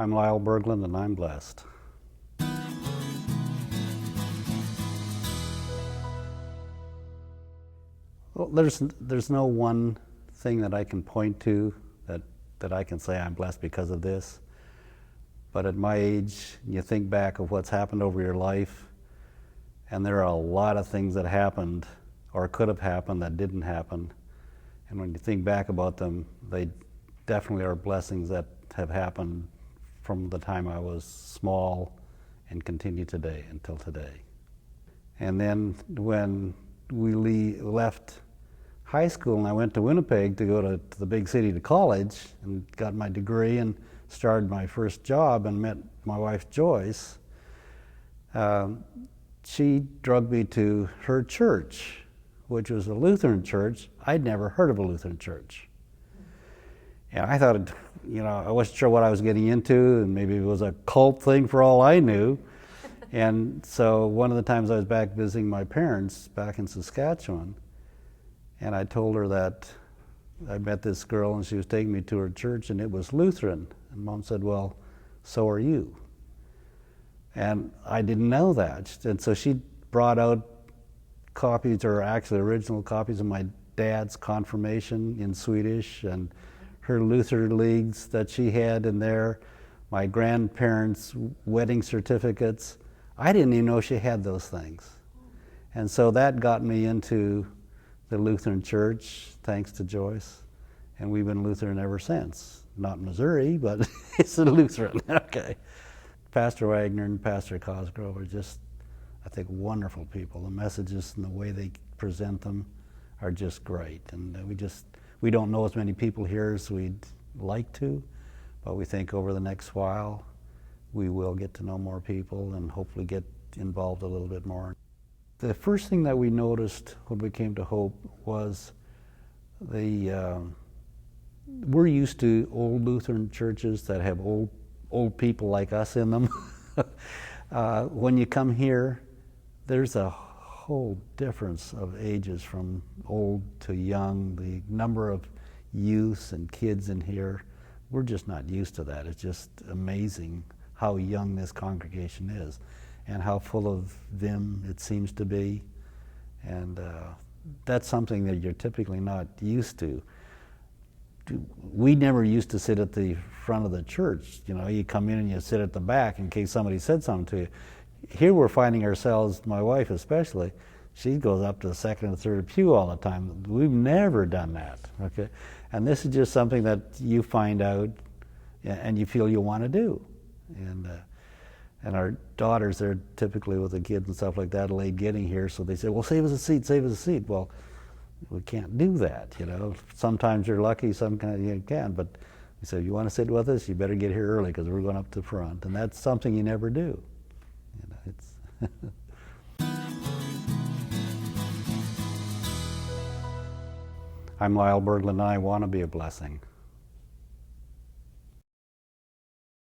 I'm Lyle Berglund, and I'm blessed. Well, there's no one thing that I can point to that I can say I'm blessed because of this. But at my age, you think back of what's happened over your life, and there are a lot of things that happened or could have happened that didn't happen. And when you think back about them, they definitely are blessings that have happened from the time I was small and continue today until today. And then when we left high school and I went to Winnipeg to go to the big city to college and got my degree and started my first job and met my wife Joyce, she drugged me to her church, which was a Lutheran church. I'd never heard of a Lutheran church. And I thought, I wasn't sure what I was getting into, and maybe it was a cult thing for all I knew. And so one of the times I was back visiting my parents back in Saskatchewan, and I told her that I met this girl and she was taking me to her church and it was Lutheran. And Mom said, well, so are you. And I didn't know that. And so she brought out copies, or actually original copies of my dad's confirmation in Swedish and her Luther leagues that she had in there, my grandparents' wedding certificates. I didn't even know she had those things. And so that got me into the Lutheran church, thanks to Joyce. And we've been Lutheran ever since. Not Missouri, but it's a Lutheran. Okay. Pastor Wagner and Pastor Cosgrove are just, I think, wonderful people. The messages and the way they present them are just great. And we don't know as many people here as we'd like to, but we think over the next while we will get to know more people and hopefully get involved a little bit more. The first thing that we noticed when we came to Hope was we're used to old Lutheran churches that have old people like us in them. When you come here, there's a whole difference of ages from old to young. The number of youths and kids in here, we're just not used to that. It's just amazing how young this congregation is and how full of vim it seems to be. And that's something that you're typically not used to. We never used to sit at the front of the church. You come in and you sit at the back in case somebody said something to you. Here we're finding ourselves, my wife especially, she goes up to the second and third pew all the time. We've never done that, okay? And this is just something that you find out and you feel you want to do. And our daughters, they're typically with the kids and stuff like that, late getting here, so they say, well, save us a seat, save us a seat. Well, we can't do that, Sometimes you're lucky, sometimes you can, but we say, if you want to sit with us, you better get here early because we're going up to the front. And that's something you never do. I'm Lyle Berglund, and I want to be a blessing.